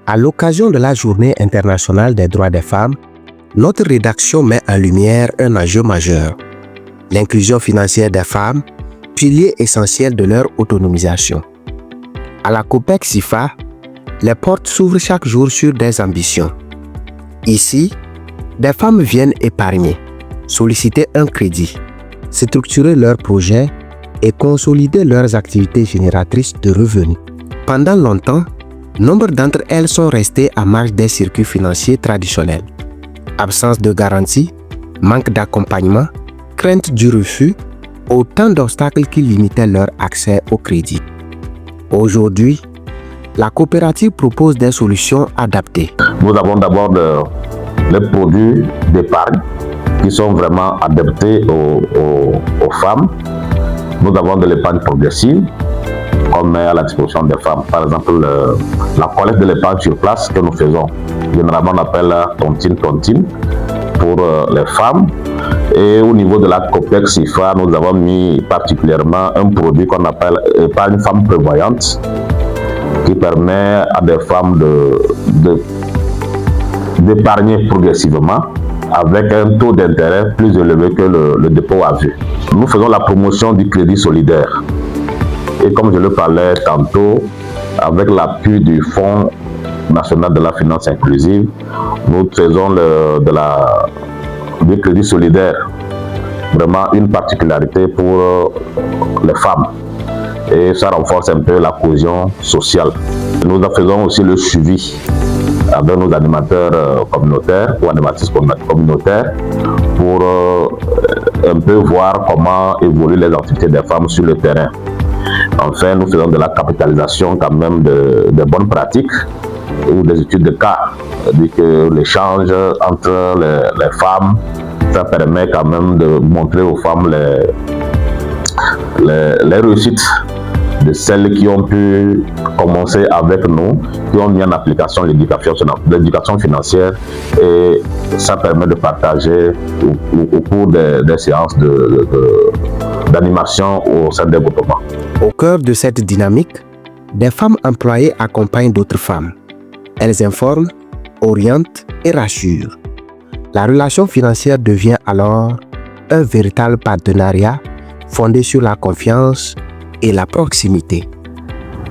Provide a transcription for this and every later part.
À l'occasion de la Journée internationale des droits des femmes, notre rédaction met en lumière un enjeu majeur: l'inclusion financière des femmes, pilier essentiel de leur autonomisation. À la COPEC SIFA, les portes s'ouvrent chaque jour sur des ambitions. Ici, des femmes viennent épargner, solliciter un crédit, structurer leurs projets et consolider leurs activités génératrices de revenus. Pendant longtemps, nombre d'entre elles sont restées à marge des circuits financiers traditionnels. Absence de garantie, manque d'accompagnement, crainte du refus, autant d'obstacles qui limitaient leur accès au crédit. Aujourd'hui, la coopérative propose des solutions adaptées. Nous avons d'abord les produits d'épargne qui sont vraiment adaptés aux femmes. Nous avons de l'épargne progressive qu'on met à la disposition des femmes. Par exemple, la collecte de l'épargne sur place que nous faisons. Généralement, on appelle tontine pour les femmes. Et au niveau de la COPEC SIFA, nous avons mis particulièrement un produit qu'on appelle épargne femme prévoyante, qui permet à des femmes d'épargner progressivement avec un taux d'intérêt plus élevé que le dépôt à vue. Nous faisons la promotion du crédit solidaire. Et comme je le parlais tantôt, avec l'appui du Fonds national de la finance inclusive, nous faisons du crédit solidaire, vraiment une particularité pour les femmes. Et ça renforce un peu la cohésion sociale. Nous faisons aussi le suivi avec nos animateurs communautaires ou animatrices communautaires pour un peu voir comment évoluent les activités des femmes sur le terrain. Enfin, nous faisons de la capitalisation quand même de bonnes pratiques ou des études de cas. C'est-à-dire que l'échange entre les femmes, ça permet quand même de montrer aux femmes les réussites de celles qui ont pu commencer avec nous, qui ont mis en application l'éducation financière, et ça permet de partager au cours des séances d'animation au sein des groupements. Au cœur de cette dynamique, des femmes employées accompagnent d'autres femmes. Elles informent, orientent et rassurent. La relation financière devient alors un véritable partenariat fondé sur la confiance et la proximité.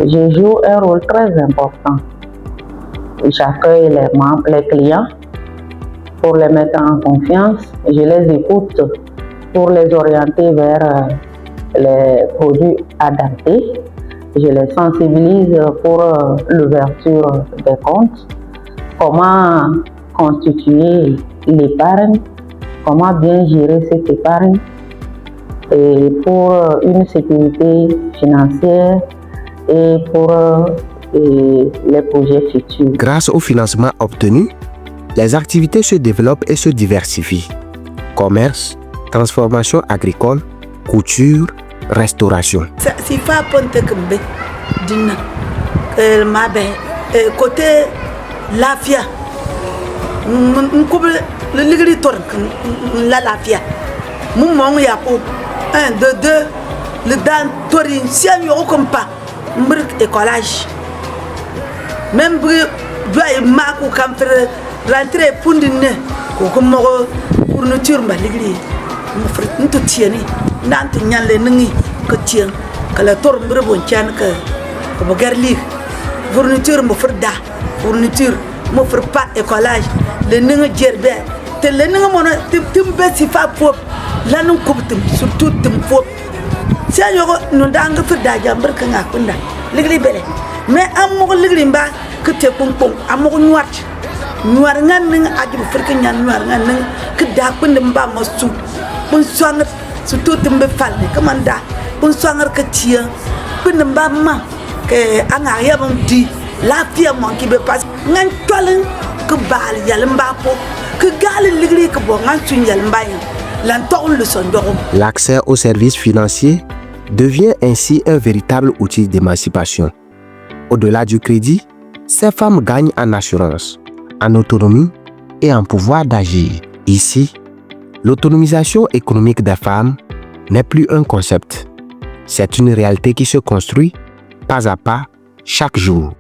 Je joue un rôle très important. J'accueille les membres, les clients pour les mettre en confiance. Je les écoute pour les orienter vers les produits adaptés. Je les sensibilise pour l'ouverture des comptes, comment constituer l'épargne, comment bien gérer cette épargne, et pour une sécurité financière et pour les projets futurs. Grâce au financement obtenu, les activités se développent et se diversifient. Commerce, transformation agricole, couture, restauration. SIFA ponte kembe dina mabe côté lafia nkobe le ligri tor la lafia mon mon ya ko 1 2 2 le dan tori siam yo comme pas mbrik écolage même bri doy mako kam faire rentrer pundine ko ko mo fourniture ba ligri mo frit nto tieni nante nyalle ngi ko tien kala tor mbire bon tian ko bo garli fourniture mo frda fourniture mo fr pas écolage le ngi gerbe te le ngi mo tim be SIFA pop lanu kubtum surtout tim pop si ayogo no danga frda jambar ka ngakunda ligri bele mais amogo ligri mba que te pong amogo nuar ngan ngi ajibu frka nyan nuar ngan ngi ke da kunde mba mo su bun soang surtout timbe falne kamanda bun soangar ka tia kunde mba ma ke anga ya bam di la fia mon ki be pas ngan tolen ke bal yal mba po que gal ligri ke bo ngan sun yal mba L'accès aux services financiers devient ainsi un véritable outil d'émancipation. Au-delà du crédit, ces femmes gagnent en assurance, en autonomie et en pouvoir d'agir. Ici, l'autonomisation économique des femmes n'est plus un concept. C'est une réalité qui se construit pas à pas chaque jour.